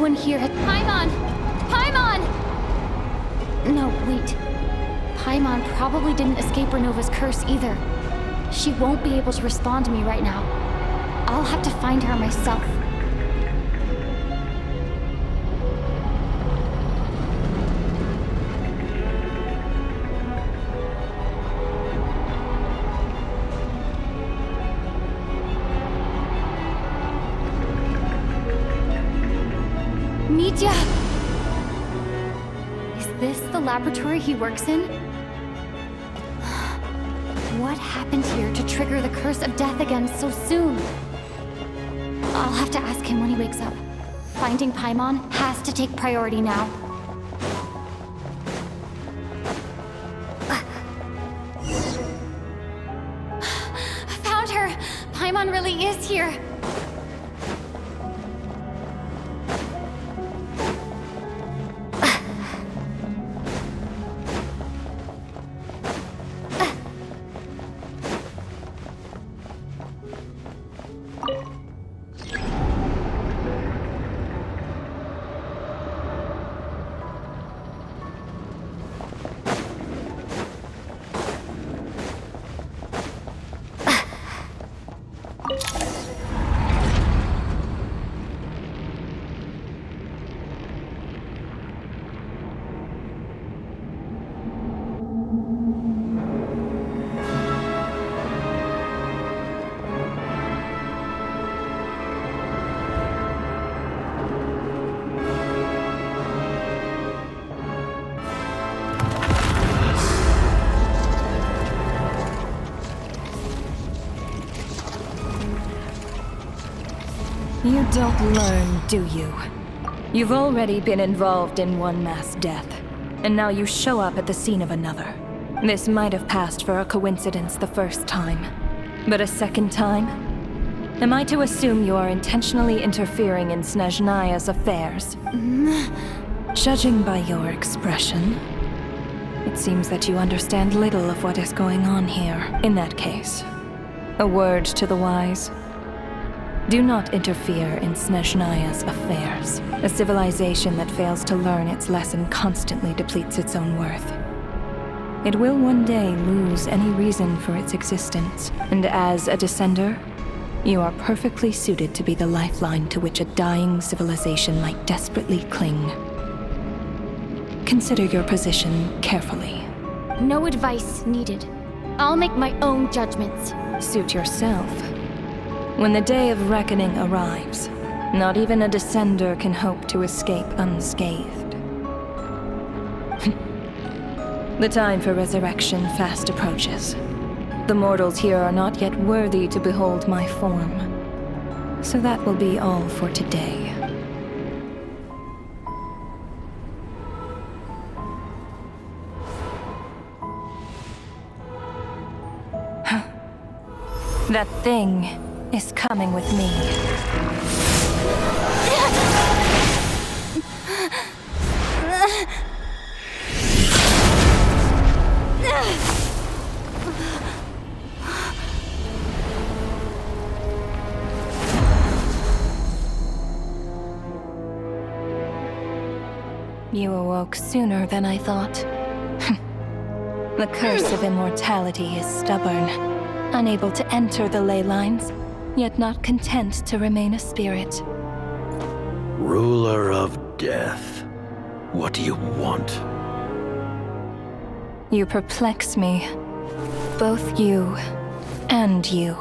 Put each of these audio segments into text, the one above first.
someone here had... Paimon! Paimon! No, wait. Paimon probably didn't escape Ronova's curse either. She won't be able to respond to me right now. I'll have to find her myself. Mitya! Is this the laboratory he works in? What happened here to trigger the curse of death again so soon? I'll have to ask him when he wakes up. Finding Paimon has to take priority now. Found her! Paimon really is here! You don't learn, do you? You've already been involved in one mass death, and now you show up at the scene of another. This might have passed for a coincidence the first time, but a second time? Am I to assume you are intentionally interfering in Snezhnaya's affairs? Judging by your expression, it seems that you understand little of what is going on here. In that case, a word to the wise. Do not interfere in Snezhnaya's affairs. A civilization that fails to learn its lesson constantly depletes its own worth. It will one day lose any reason for its existence, and as a descender, you are perfectly suited to be the lifeline to which a dying civilization might desperately cling. Consider your position carefully. No advice needed. I'll make my own judgments. Suit yourself. When the day of reckoning arrives, not even a descender can hope to escape unscathed. The time for resurrection fast approaches. The mortals here are not yet worthy to behold my form. So that will be all for today. That thing is coming with me. You awoke sooner than I thought. The curse of immortality is stubborn, unable to enter the ley lines, yet not content to remain a spirit. Ruler of death, what do you want? You perplex me. Both you and you.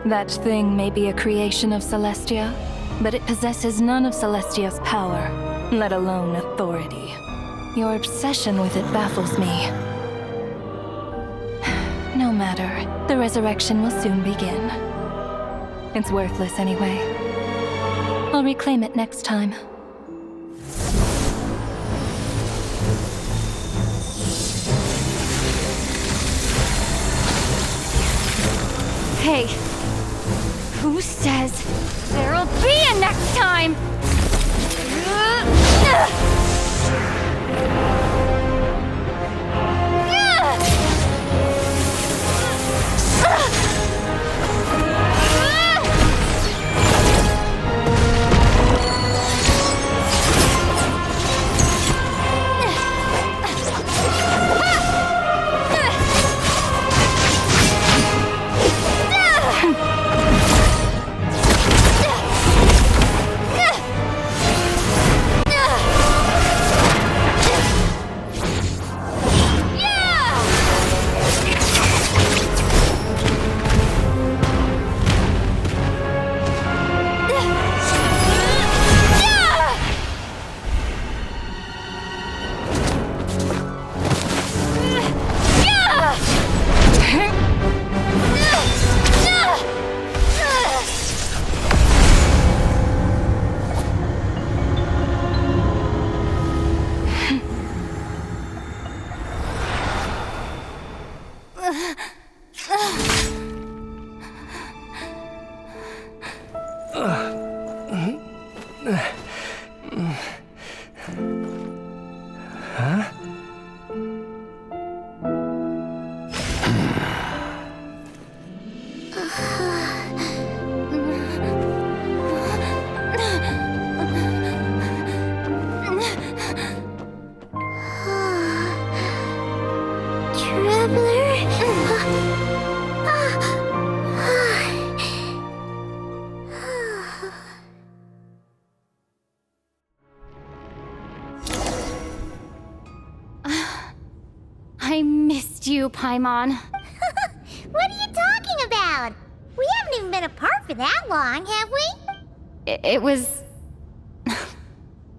That thing may be a creation of Celestia, but it possesses none of Celestia's power, let alone authority. Your obsession with it baffles me. No matter, the resurrection will soon begin. It's worthless anyway. I'll reclaim it next time. Hey, who says there'll be a next time? I missed you, Paimon. What are you talking about? We haven't even been apart for that long, have we? It was...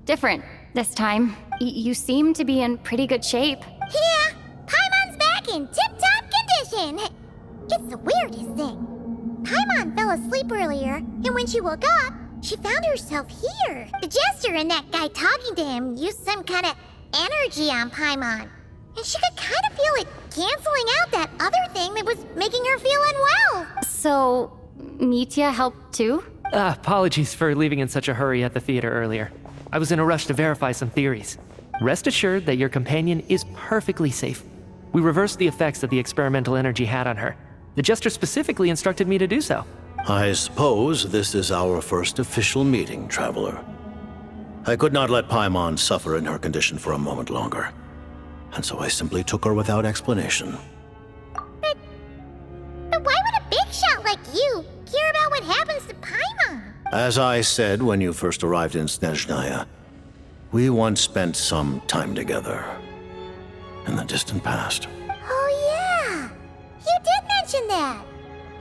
different this time. You seem to be in pretty good shape. Yeah, Paimon's back in tip-top condition. It's the weirdest thing. Paimon fell asleep earlier, and when she woke up, she found herself here. The jester and that guy talking to him used some kind of energy on Paimon. And she could kind of feel it canceling out that other thing that was making her feel unwell. So, Mitya helped too? Apologies for leaving in such a hurry at the theater earlier. I was in a rush to verify some theories. Rest assured that your companion is perfectly safe. We reversed the effects that the experimental energy had on her. The jester specifically instructed me to do so. I suppose this is our first official meeting, Traveler. I could not let Paimon suffer in her condition for a moment longer, and so I simply took her without explanation. But why would a big shot like you care about what happens to Paimon? As I said when you first arrived in Snezhnaya, we once spent some time together in the distant past. Oh yeah, you did mention that.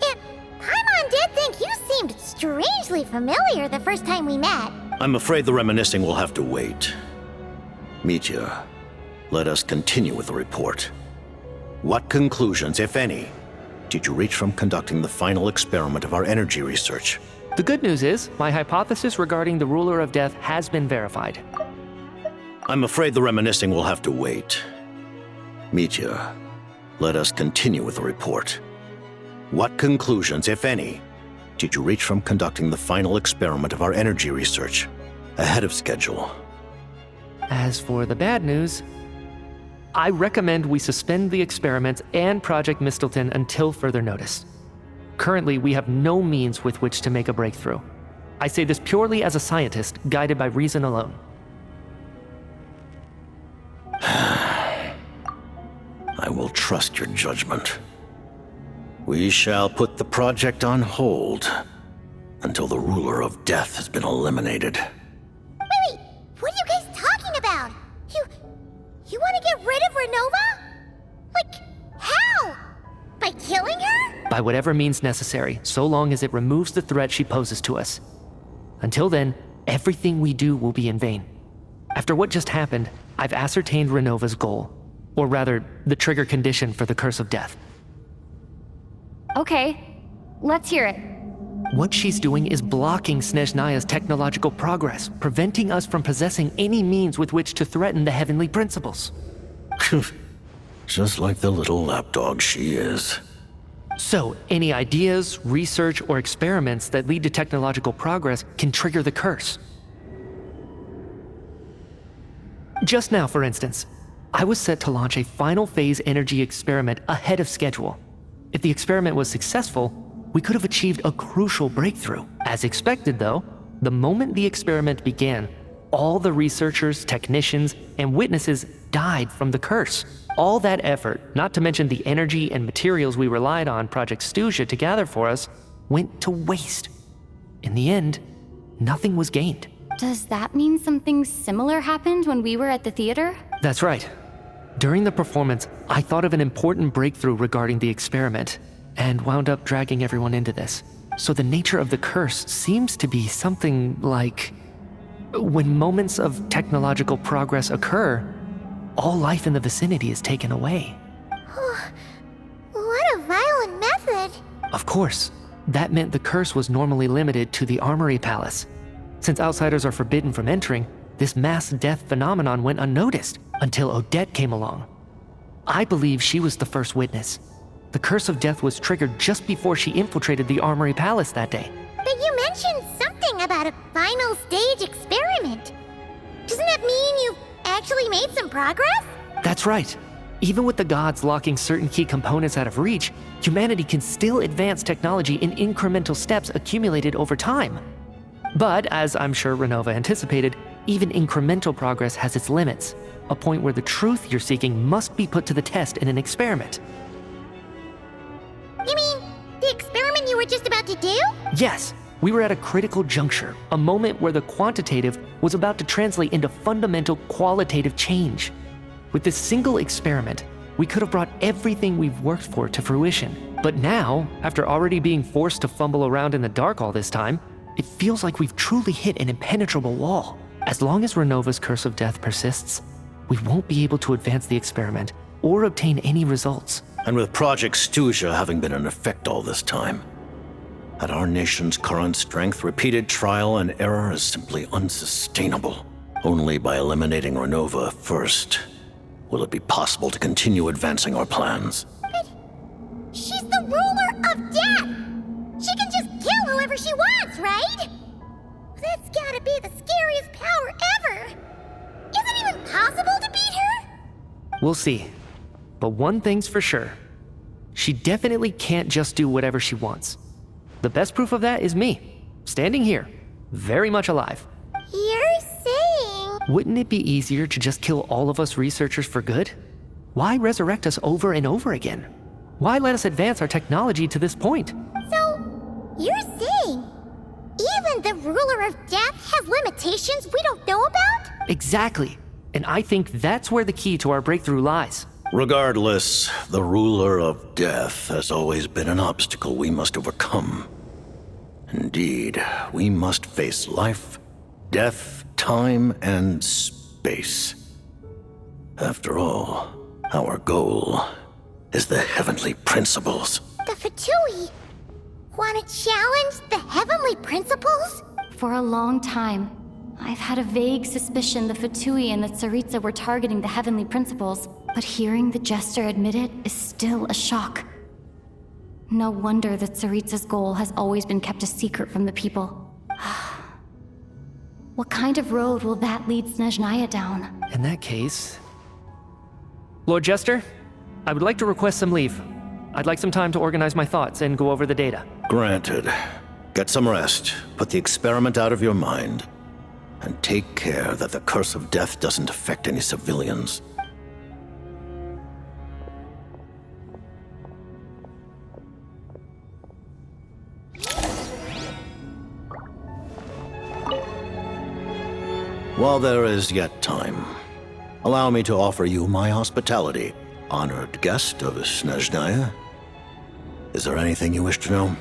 And Paimon did think you seemed strangely familiar the first time we met. I'm afraid the reminiscing will have to wait. Mitya, let us continue with the report. What conclusions, if any, did you reach from conducting the final experiment of our energy research? The good news is, my hypothesis regarding the ruler of death has been verified. I'm afraid the reminiscing will have to wait. Mitya, let us continue with the report. What conclusions, if any, did you reach from conducting the final experiment of our energy research ahead of schedule? As for the bad news, I recommend we suspend the experiment and Project Mistelton until further notice. Currently, we have no means with which to make a breakthrough. I say this purely as a scientist, guided by reason alone. I will trust your judgment. We shall put the project on hold until the ruler of death has been eliminated. Wait, what are you guys talking about? You want to get rid of Ronova? Like, how? By killing her? By whatever means necessary, so long as it removes the threat she poses to us. Until then, everything we do will be in vain. After what just happened, I've ascertained Ronova's goal. Or rather, the trigger condition for the curse of death. Okay, let's hear it. What she's doing is blocking Snezhnaya's technological progress, preventing us from possessing any means with which to threaten the heavenly principles. Just like the little lapdog she is. So, any ideas, research, or experiments that lead to technological progress can trigger the curse. Just now, for instance, I was set to launch a final phase energy experiment ahead of schedule. If the experiment was successful, we could have achieved a crucial breakthrough. As expected, though, the moment the experiment began, all the researchers, technicians, and witnesses died from the curse. All that effort, not to mention the energy and materials we relied on Project Stuja to gather for us, went to waste. In the end, nothing was gained. Does that mean something similar happened when we were at the theater? That's right. During the performance, I thought of an important breakthrough regarding the experiment, and wound up dragging everyone into this. So the nature of the curse seems to be something like... when moments of technological progress occur, all life in the vicinity is taken away. What a violent method. Of course, that meant the curse was normally limited to the Armory Palace. Since outsiders are forbidden from entering, this mass death phenomenon went unnoticed until Odette came along. I believe she was the first witness. The curse of death was triggered just before she infiltrated the Armory Palace that day. But you mentioned something about a final stage experiment. Doesn't that mean you've actually made some progress? That's right. Even with the gods locking certain key components out of reach, humanity can still advance technology in incremental steps accumulated over time. But, as I'm sure Ronova anticipated, even incremental progress has its limits, a point where the truth you're seeking must be put to the test in an experiment. You mean the experiment you were just about to do? Yes, we were at a critical juncture, a moment where the quantitative was about to translate into fundamental qualitative change. With this single experiment, we could have brought everything we've worked for to fruition. But now, after already being forced to fumble around in the dark all this time, it feels like we've truly hit an impenetrable wall. As long as Renova's curse of death persists, we won't be able to advance the experiment or obtain any results. And with Project Stuja having been in effect all this time, at our nation's current strength, repeated trial and error is simply unsustainable. Only by eliminating Ronova first will it be possible to continue advancing our plans. But she's the ruler of death! She can just kill whoever she wants, right? That's gotta be the scariest power ever! Is it even possible to beat her? We'll see. But one thing's for sure. She definitely can't just do whatever she wants. The best proof of that is me, standing here, very much alive. You're saying... Wouldn't it be easier to just kill all of us researchers for good? Why resurrect us over and over again? Why let us advance our technology to this point? So, you're saying even the ruler of death has limitations we don't know about? Exactly. And I think that's where the key to our breakthrough lies. Regardless, the ruler of death has always been an obstacle we must overcome. Indeed, we must face life, death, time, and space. After all, our goal is the heavenly principles. The Fatui want to challenge the heavenly principles? For a long time, I've had a vague suspicion the Fatui and the Tsaritsa were targeting the heavenly principles, but hearing the Jester admit it is still a shock. No wonder the Tsaritsa's goal has always been kept a secret from the people. What kind of road will that lead Snezhnaya down? In that case... Lord Jester, I would like to request some leave. I'd like some time to organize my thoughts and go over the data. Granted. Get some rest, put the experiment out of your mind, and take care that the curse of death doesn't affect any civilians. While there is yet time, allow me to offer you my hospitality, honored guest of Snezhnaya. Is there anything you wish to know?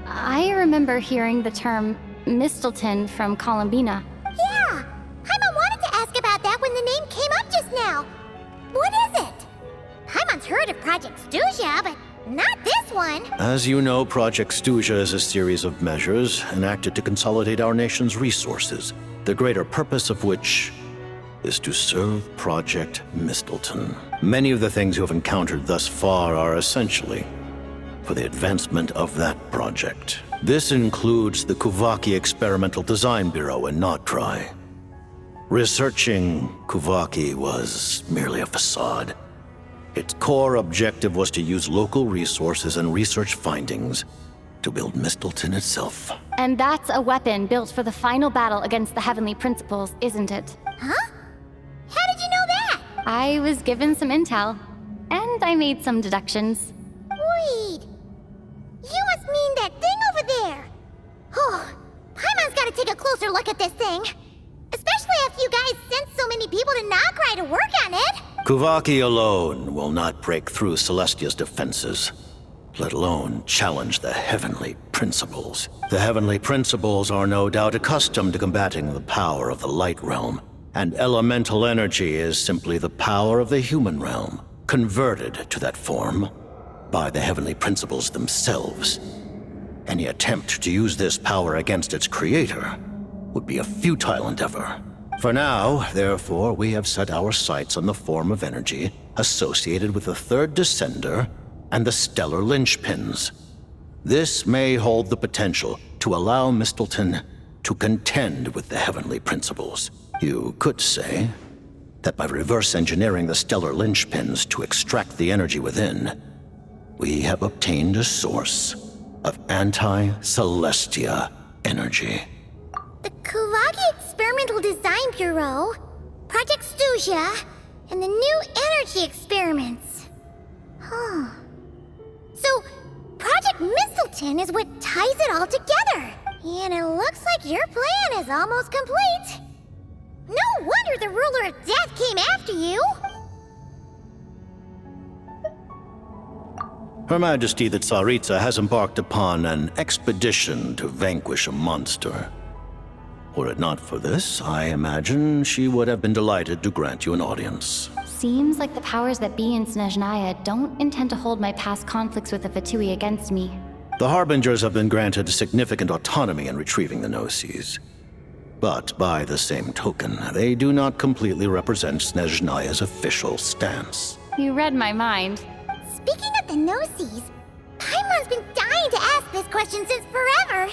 I remember hearing the term Mistelton from Columbina. Yeah! Paimon wanted to ask about that when the name came up just now. What is it? Paimon's heard of Project Stuja, but not this one. As you know, Project Stuja is a series of measures enacted to consolidate our nation's resources, the greater purpose of which is to serve Project Mistelton. Many of the things you have encountered thus far are essentially for the advancement of that project. This includes the Kuvaki Experimental Design Bureau in Notdry. Researching Kuvaki was merely a facade. Its core objective was to use local resources and research findings to build Mistelton itself. And that's a weapon built for the final battle against the Heavenly Principles, isn't it? Huh? How did you know that? I was given some intel, and I made some deductions. Wait. You must mean that thing over there. Oh, Paimon's gotta take a closer look at this thing. Especially after you guys sent so many people to Notdry to work on it. Kuvaki alone will not break through Celestia's defenses, let alone challenge the heavenly principles. The heavenly principles are no doubt accustomed to combating the power of the light realm, and elemental energy is simply the power of the human realm, converted to that form by the heavenly principles themselves. Any attempt to use this power against its creator would be a futile endeavor. For now, therefore, we have set our sights on the form of energy associated with the third descender and the stellar linchpins. This may hold the potential to allow Mistleton to contend with the heavenly principles. You could say that by reverse engineering the stellar linchpins to extract the energy within, we have obtained a source of anti-Celestia energy. The Kulagi Experimental Design Bureau, Project Stusia, and the new energy experiments. Huh. So, Project Mistleton is what ties it all together. And it looks like your plan is almost complete. No wonder the Ruler of Death came after you. Her Majesty the Tsaritsa has embarked upon an expedition to vanquish a monster. Were it not for this, I imagine she would have been delighted to grant you an audience. Seems like the powers that be in Snezhnaya don't intend to hold my past conflicts with the Fatui against me. The Harbingers have been granted significant autonomy in retrieving the Gnosis. But by the same token, they do not completely represent Snezhnaya's official stance. You read my mind. Speaking of the Gnosis, Paimon's been dying to ask this question since forever.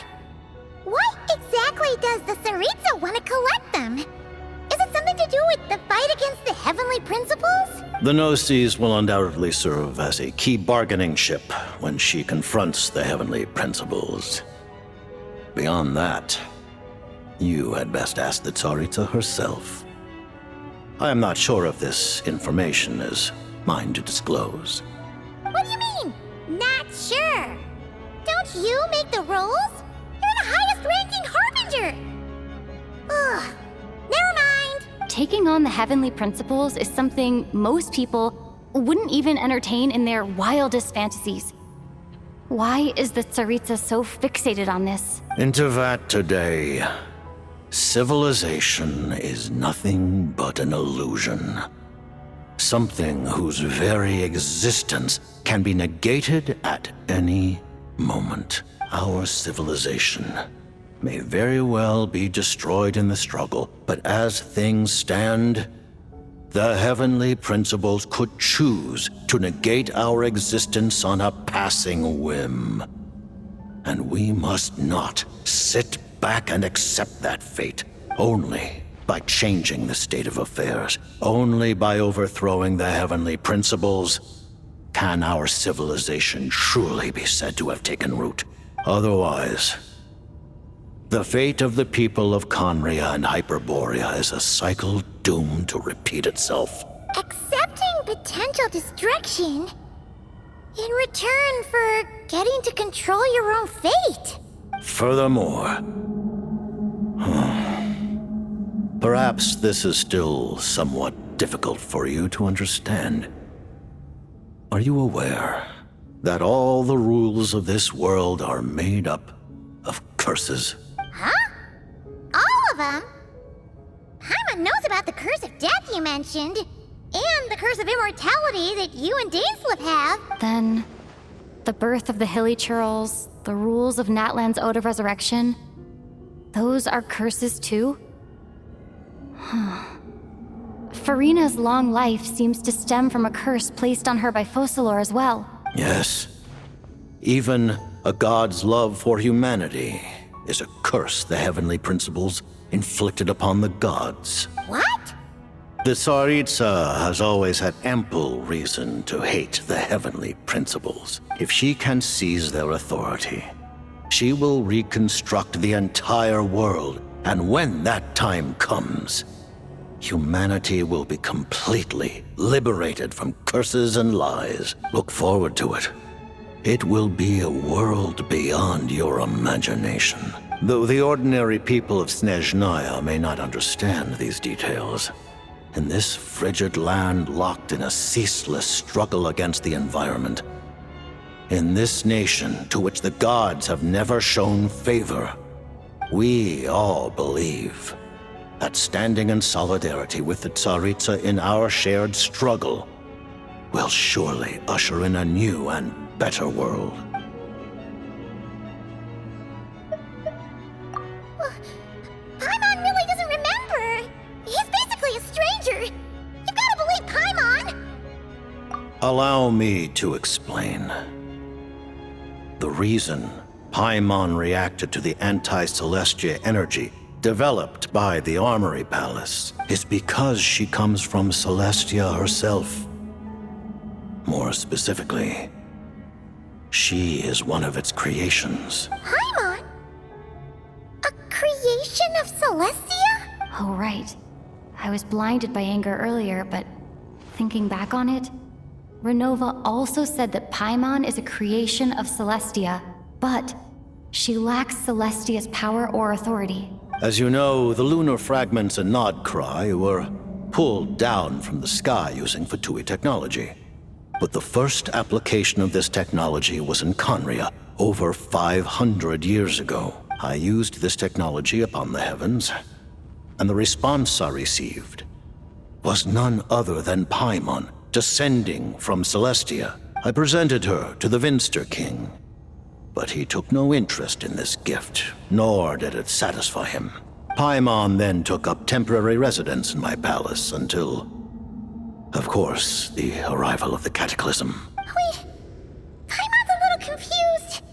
Why exactly does the Tsaritsa want to collect them? Is it something to do with the fight against the heavenly principles? The Gnosis will undoubtedly serve as a key bargaining chip when she confronts the heavenly principles. Beyond that, you had best ask the Tsaritsa herself. I am not sure if this information is mine to disclose. What do you mean? Not sure. Don't you make the rolls? You're the highest-ranking Harbinger! Ugh. Never mind. Taking on the heavenly principles is something most people wouldn't even entertain in their wildest fantasies. Why is the Tsaritsa so fixated on this? Into that today, civilization is nothing but an illusion. Something whose very existence can be negated at any moment. Our civilization may very well be destroyed in the struggle, but as things stand, the heavenly principles could choose to negate our existence on a passing whim. And we must not sit back and accept that fate. Only by changing the state of affairs, only by overthrowing the heavenly principles, can our civilization truly be said to have taken root. Otherwise, the fate of the people of Conria and Hyperborea is a cycle doomed to repeat itself. Accepting potential destruction in return for getting to control your own fate. Furthermore, perhaps this is still somewhat difficult for you to understand. Are you aware that all the rules of this world are made up of curses? Huh? All of them? Paimon knows about the curse of death you mentioned, and the curse of immortality that you and Dainsleif have. Then, the birth of the Hilly Churls, the rules of Natlan's Ode of Resurrection, those are curses too? Farina's long life seems to stem from a curse placed on her by Focalor as well. Yes. Even a god's love for humanity is a curse the heavenly principles inflicted upon the gods. What? The Tsaritsa has always had ample reason to hate the heavenly principles. If she can seize their authority, she will reconstruct the entire world, and when that time comes, humanity will be completely liberated from curses and lies. Look forward to it. It will be a world beyond your imagination. Though the ordinary people of Snezhnaya may not understand these details, in this frigid land locked in a ceaseless struggle against the environment, in this nation to which the gods have never shown favor, we all believe that standing in solidarity with the Tsaritsa in our shared struggle will surely usher in a new and better world. Paimon really doesn't remember. Allow me to explain. The reason Paimon reacted to the anti-Celestia energy developed by the Armory Palace is because she comes from Celestia herself. More specifically, she is one of its creations. Paimon? A creation of Celestia? Oh, right. I was blinded by anger earlier, but thinking back on it, Ronova also said that Paimon is a creation of Celestia, but she lacks Celestia's power or authority. As you know, the lunar fragments in Nodcry were pulled down from the sky using Fatui technology. But the first application of this technology was in Conria over 500 years ago. I used this technology upon the heavens, and the response I received was none other than Paimon, descending from Celestia. I presented her to the Vinster King, but he took no interest in this gift, nor did it satisfy him. Paimon then took up temporary residence in my palace until, of course, the arrival of the Cataclysm. Wait, Paimon's a little confused.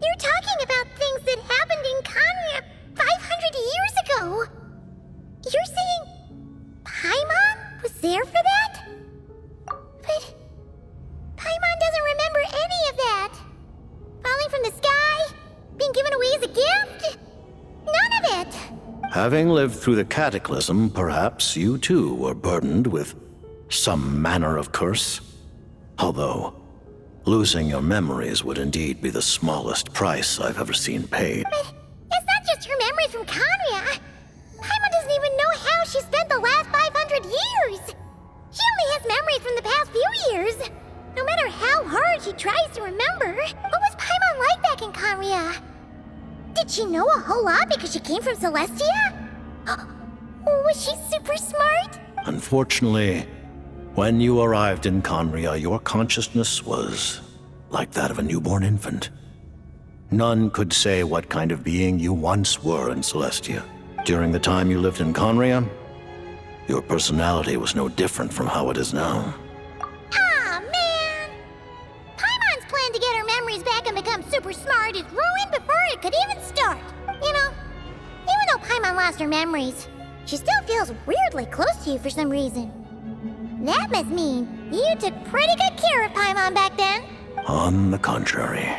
You're talking about things that happened in Conria 500 years ago. You're saying Paimon was there for that? But Paimon doesn't remember any of that. Falling from the sky? Being given away as a gift? None of it! Having lived through the Cataclysm, perhaps you too were burdened with some manner of curse. Although, losing your memories would indeed be the smallest price I've ever seen paid. But it's not just her memory from Conria. Paimon doesn't even know how she spent the last 500 years. She only has memories from the past few years. No matter how hard she tries to remember, what was Paimon like back in Conria? Did she know a whole lot because she came from Celestia? Was she super smart? Unfortunately, when you arrived in Conria, your consciousness was like that of a newborn infant. None could say what kind of being you once were in Celestia. During the time you lived in Conria, your personality was no different from how it is now. Aw, man! Paimon's plan to get her memories back and become super smart is ruined before it could even start. You know, even though Paimon lost her memories, she still feels weirdly close to you for some reason. That must mean you took pretty good care of Paimon back then. On the contrary,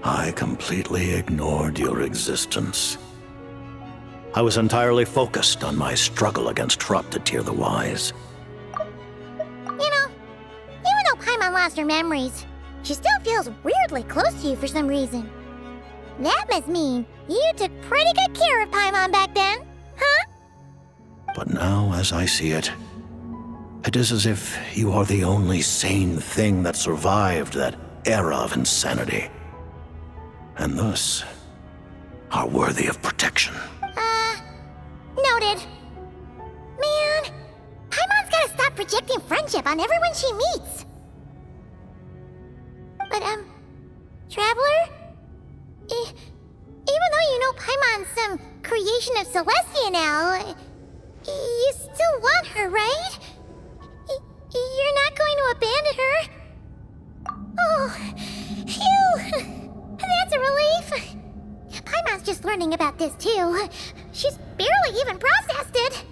I completely ignored your existence. I was entirely focused on my struggle against Troptatir the Wise. You know, even though Paimon lost her memories, she still feels weirdly close to you for some reason. That must mean you took pretty good care of Paimon back then, huh? But now, as I see it, it is as if you are the only sane thing that survived that era of insanity, and thus are worthy of protection. Noted. Man, Paimon's gotta stop projecting friendship on everyone she meets. But, Traveler? Even though you know Paimon's some creation of Celestia now, you still want her, right? You're not going to abandon her? Oh, phew! That's a relief. Paimon's just learning about this, too. She's barely even processed it.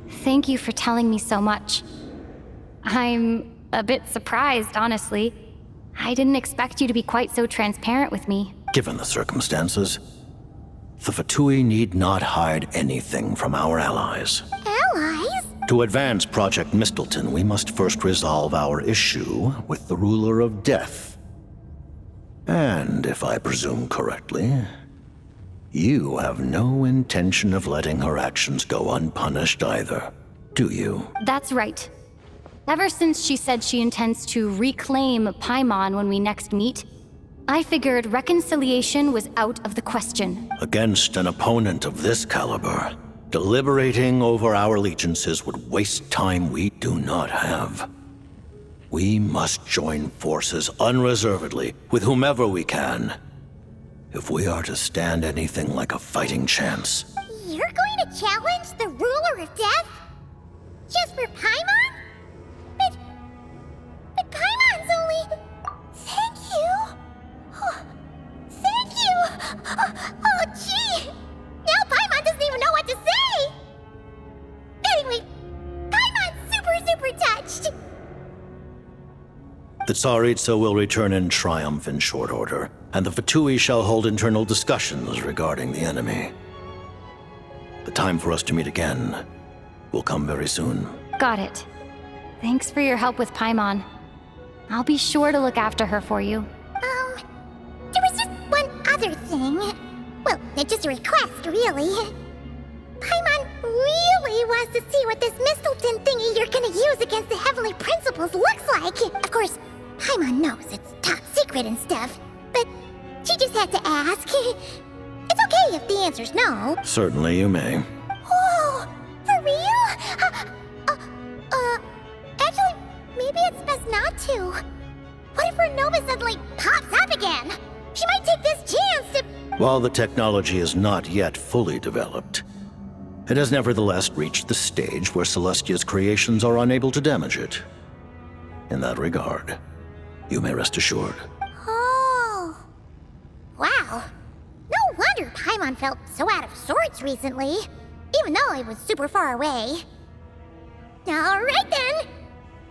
Thank you for telling me so much. I'm a bit surprised, honestly. I didn't expect you to be quite so transparent with me. Given the circumstances, the Fatui need not hide anything from our allies. Allies? To advance Project Mistleton, we must first resolve our issue with the Ruler of Death. And if I presume correctly, you have no intention of letting her actions go unpunished either, do you? That's right. Ever since she said she intends to reclaim Paimon when we next meet, I figured reconciliation was out of the question. Against an opponent of this caliber, deliberating over our allegiances would waste time we do not have. We must join forces unreservedly with whomever we can. if we are to stand anything like a fighting chance. You're going to challenge the ruler of death? Just for Paimon? But Paimon's only... Thank you. Oh, thank you. Oh, gee. Now Paimon doesn't even know what to say. Anyway, Paimon's super touched. The Tsaritsa will return in triumph in short order, and the Fatui shall hold internal discussions regarding the enemy. The time for us to meet again will come very soon. Got it. Thanks for your help with Paimon. I'll be sure to look after her for you. There was just one other thing. Well, it's just a request, really. Paimon really wants to see what this Mistleton thingy you're gonna use against the Heavenly Principles looks like. Of course, Paimon knows it's top secret and stuff, but she just had to ask. It's okay if the answer's no. Certainly you may. Oh, for real? Actually, maybe it's best not to. What if Ronova suddenly pops up again? She might take this chance to... While the technology is not yet fully developed, it has nevertheless reached the stage where Celestia's creations are unable to damage it. In that regard, you may rest assured. Oh. Wow. No wonder Paimon felt so out of sorts recently, even though it was super far away. Alright then!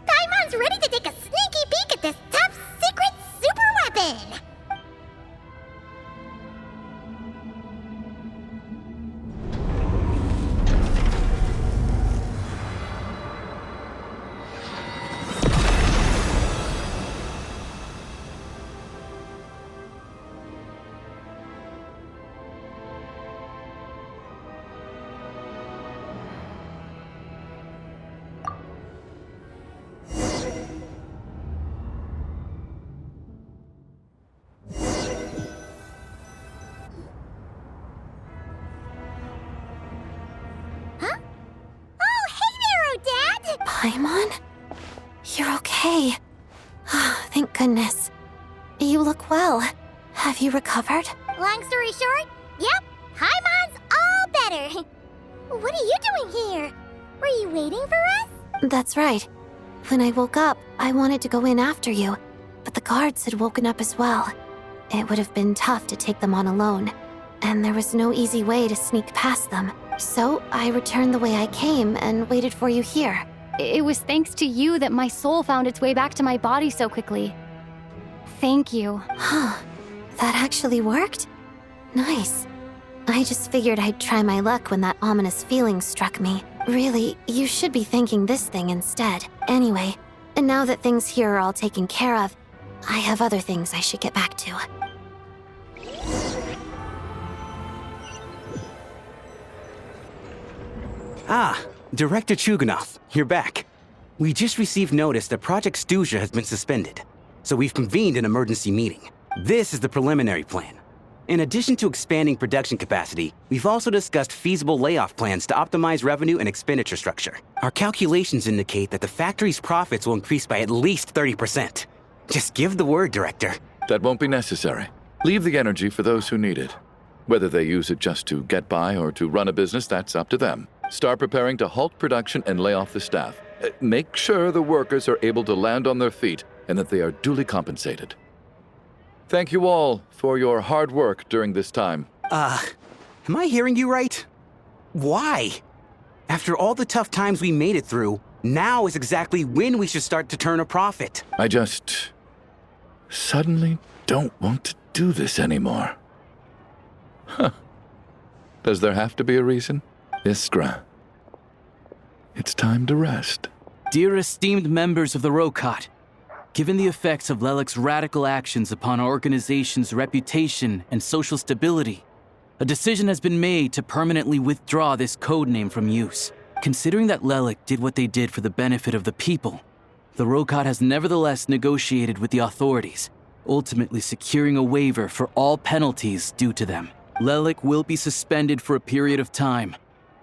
Paimon's ready to take a sneaky peek at this top secret super weapon! Paimon? You're okay. Thank goodness. You look well. Have you recovered? Long story short, yep, Paimon's all better. What are you doing here? Were you waiting for us? That's right. When I woke up, I wanted to go in after you, but the guards had woken up as well. It would have been tough to take them on alone, and there was no easy way to sneak past them. So I returned the way I came and waited for you here. It was thanks to you that my soul found its way back to my body so quickly. Thank you. Huh. That actually worked? Nice. I just figured I'd try my luck when that ominous feeling struck me. Really, you should be thanking this thing instead. Anyway, and now that things here are all taken care of, I have other things I should get back to. Ah, Director Chuganov, you're back. We just received notice that Project Stuja has been suspended, so we've convened an emergency meeting. This is the preliminary plan. In addition to expanding production capacity, we've also discussed feasible layoff plans to optimize revenue and expenditure structure. Our calculations indicate that the factory's profits will increase by at least 30%. Just give the word, Director. That won't be necessary. Leave the energy for those who need it. Whether they use it just to get by or to run a business, that's up to them. Start preparing to halt production and lay off the staff. Make sure the workers are able to land on their feet and that they are duly compensated. Thank you all for your hard work during this time. Am I hearing you right? Why? After all the tough times we made it through, now is exactly when we should start to turn a profit. I just suddenly don't want to do this anymore. Huh. Does there have to be a reason? Iskra, it's time to rest. Dear esteemed members of the Rokat, given the effects of Lelik's radical actions upon our organization's reputation and social stability, a decision has been made to permanently withdraw this codename from use. Considering that Lelik did what they did for the benefit of the people, the Rokat has nevertheless negotiated with the authorities, ultimately securing a waiver for all penalties due to them. Lelik will be suspended for a period of time.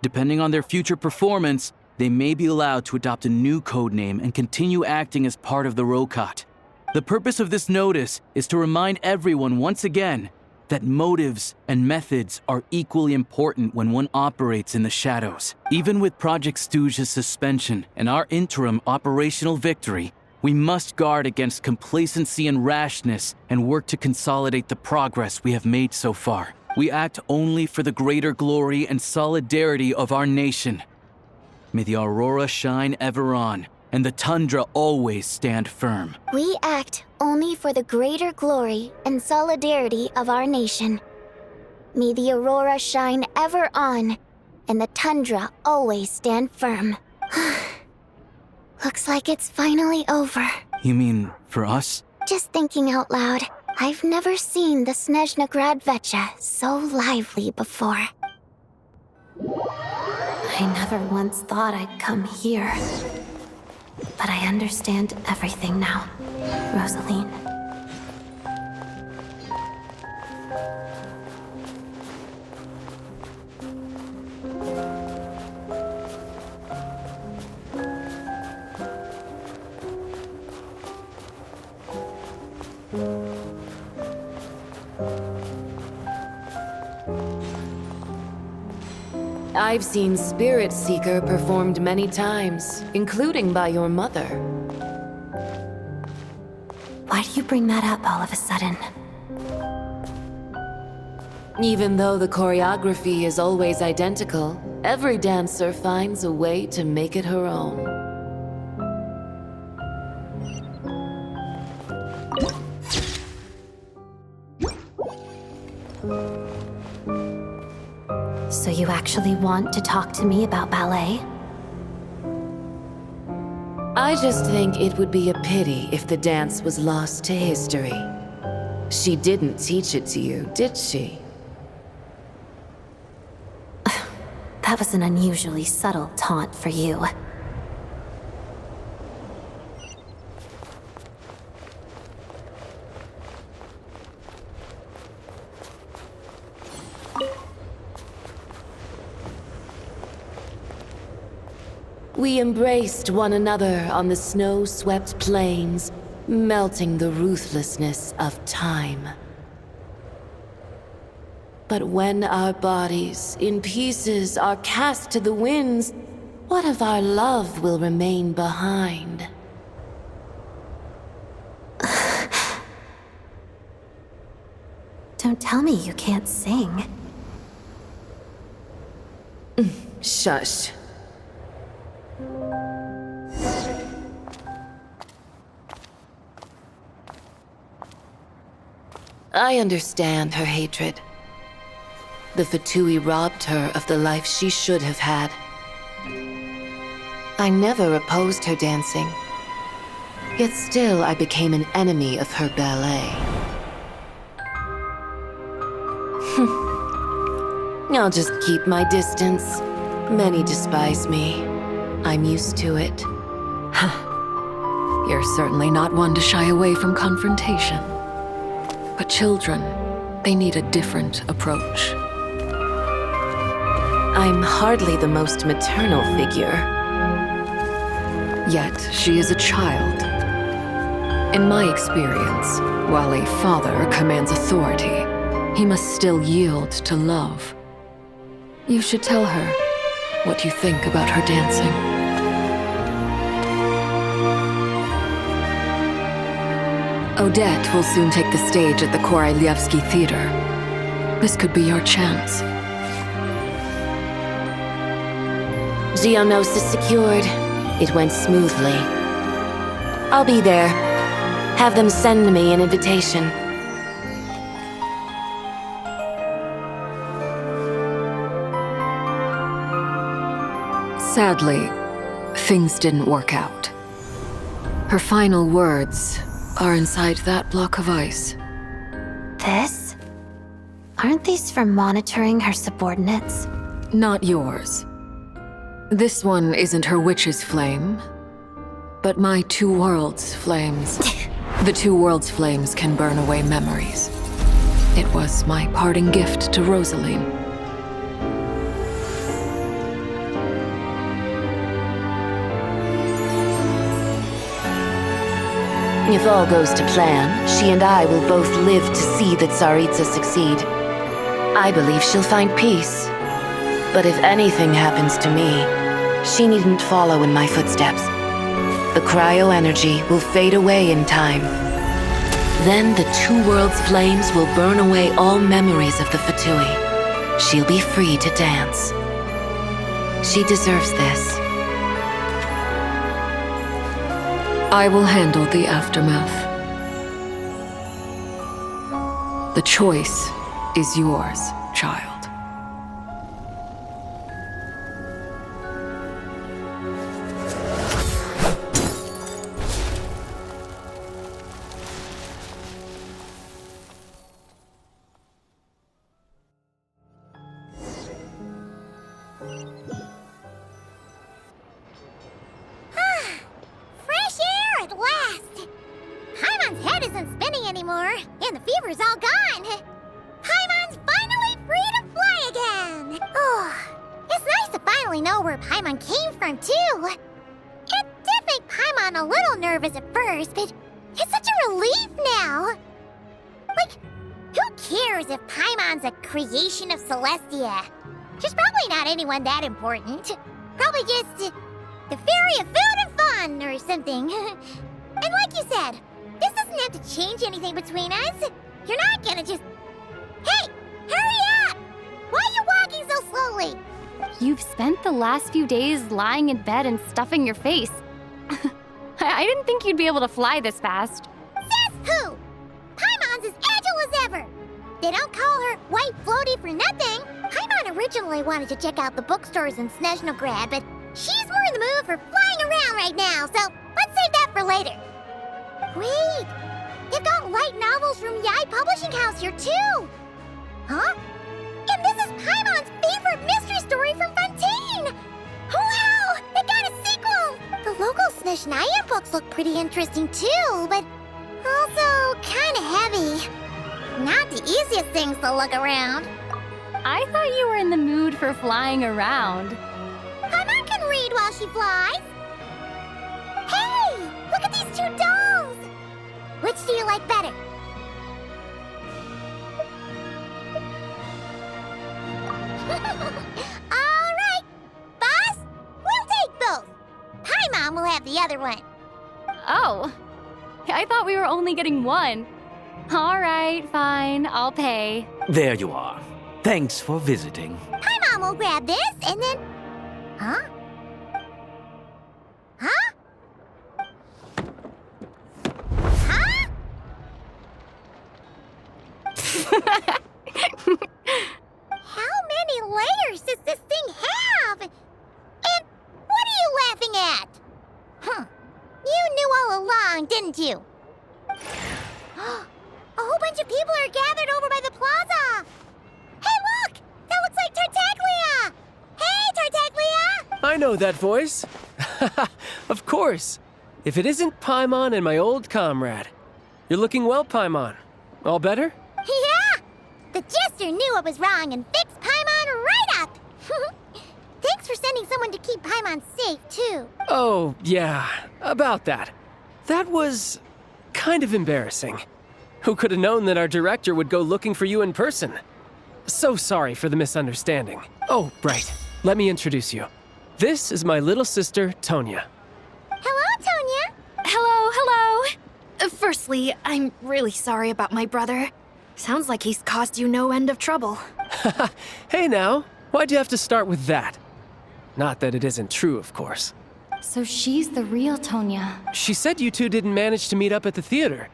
Depending on their future performance, they may be allowed to adopt a new codename and continue acting as part of the Rokat. The purpose of this notice is to remind everyone once again that motives and methods are equally important when one operates in the shadows. Even with Project Stooge's suspension and our interim operational victory, we must guard against complacency and rashness and work to consolidate the progress we have made so far. We act only for the greater glory and solidarity of our nation. May the aurora shine ever on, and the tundra always stand firm. We act only for the greater glory and solidarity of our nation. May the aurora shine ever on, and the tundra always stand firm. Looks like it's finally over. You mean for us? Just thinking out loud, I've never seen the Snezhna Gradvecha so lively before. I never once thought I'd come here. But I understand everything now, Rosaline. I've seen Spirit Seeker performed many times, including by your mother. Why do you bring that up all of a sudden? Even though the choreography is always identical, every dancer finds a way to make it her own. So you actually want to talk to me about ballet? I just think it would be a pity if the dance was lost to history. She didn't teach it to you, did she? That was an unusually subtle taunt for you. We embraced one another on the snow-swept plains, melting the ruthlessness of time. But when our bodies, in pieces, are cast to the winds, what of our love will remain behind? Don't tell me you can't sing. Shush. I understand her hatred. The Fatui robbed her of the life she should have had. I never opposed her dancing. Yet still I became an enemy of her ballet. I'll just keep my distance. Many despise me. I'm used to it. You're certainly not one to shy away from confrontation. But children, they need a different approach. I'm hardly the most maternal figure. Yet, she is a child. In my experience, while a father commands authority, he must still yield to love. You should tell her what you think about her dancing. Odette will soon take the stage at the Koralyevsky Theater. This could be your chance. Geonosis secured. It went smoothly. I'll be there. Have them send me an invitation. Sadly, things didn't work out. Her final words are inside that block of ice. This? Aren't these for monitoring her subordinates? Not yours. This one isn't her witch's flame, but my two worlds' flames. The two worlds' flames can burn away memories. It was my parting gift to Rosaline. If all goes to plan, she and I will both live to see that Tsaritsa succeed. I believe she'll find peace. But if anything happens to me, she needn't follow in my footsteps. The cryo-energy will fade away in time. Then the two worlds' flames will burn away all memories of the Fatui. She'll be free to dance. She deserves this. I will handle the aftermath. The choice is yours, child. Fresh air at last! Paimon's head isn't spinning anymore, and the fever's all gone. Paimon's finally free to fly again! Oh, it's nice to finally know where Paimon came from, too. It did make Paimon a little nervous at first, but it's such a relief now. Like, who cares if Paimon's a creation of Celestia? She's probably not anyone that important. Probably just the fairy of food and fun or something. And like you said, this doesn't have to change anything between us. You're not gonna just... Hey, hurry up! Why are you walking so slowly? You've spent the last few days lying in bed and stuffing your face. I didn't think you'd be able to fly this fast. Says who? Paimon's as agile as ever. They don't call her White Floaty for nothing. Paimon originally wanted to check out the bookstores in Snezhnograd, but she's more in the mood for flying around right now, so let's save that for later. Wait, they've got light novels from Yai Publishing House here too. Huh? And this is Paimon's favorite mystery story from Fontaine! Wow! They got a sequel! The local Snezhnaya books look pretty interesting too, but also kinda heavy. Not the easiest things to look around. I thought you were in the mood for flying around. Paimon can read while she flies. Hey! Look at these two dolls! Which do you like better? Alright! Boss, we'll take both. Paimon will have the other one. Oh, I thought we were only getting one. All right, fine, I'll pay. There you are. Thanks for visiting. Paimon will grab this and then... Huh? Huh? Huh? How many layers does this thing have? And what are you laughing at? Huh. You knew all along, didn't you? A whole bunch of people are gathered over by the plaza. Hey, look! That looks like Tartaglia! Hey, Tartaglia! I know that voice. Of course. If it isn't Paimon and my old comrade. You're looking well, Paimon. All better? Yeah! The jester knew I was wrong and fixed Paimon right up! Thanks for sending someone to keep Paimon safe, too. Oh, yeah. About that. That was kind of embarrassing. Who could have known that our director would go looking for you in person? So sorry for the misunderstanding. Oh, right. Let me introduce you. This is my little sister, Tonya. Hello, Tonya. Hello. Firstly, I'm really sorry about my brother. Sounds like he's caused you no end of trouble. Hey now, why'd you have to start with that? Not that it isn't true, of course. So she's the real Tonya. She said you two didn't manage to meet up at the theater.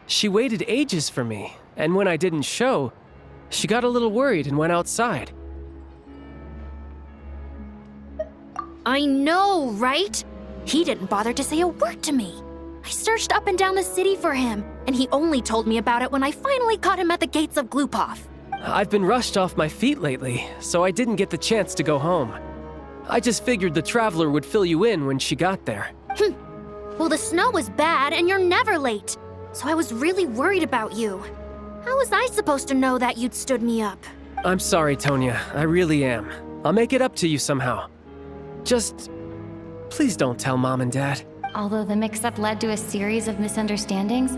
She waited ages for me, and when I didn't show, she got a little worried and went outside. I know, right? He didn't bother to say a word to me. I searched up and down the city for him, and he only told me about it when I finally caught him at the gates of Glupov. I've been rushed off my feet lately, so I didn't get the chance to go home. I just figured the Traveler would fill you in when she got there. Well, the snow was bad, and you're never late. So I was really worried about you. How was I supposed to know that you'd stood me up? I'm sorry, Tonya. I really am. I'll make it up to you somehow. Just... please don't tell Mom and Dad. Although the mix-up led to a series of misunderstandings,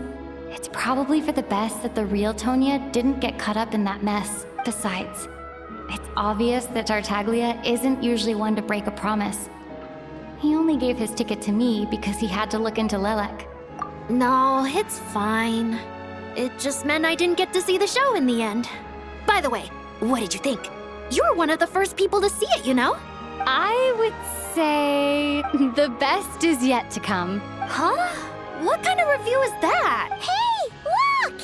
it's probably for the best that the real Tonya didn't get caught up in that mess. Besides, it's obvious that Tartaglia isn't usually one to break a promise. He only gave his ticket to me because he had to look into Lelek. No, it's fine. It just meant I didn't get to see the show in the end. By the way, what did you think? You were one of the first people to see it, you know? I would say the best is yet to come. Huh? What kind of review is that? Hey, look!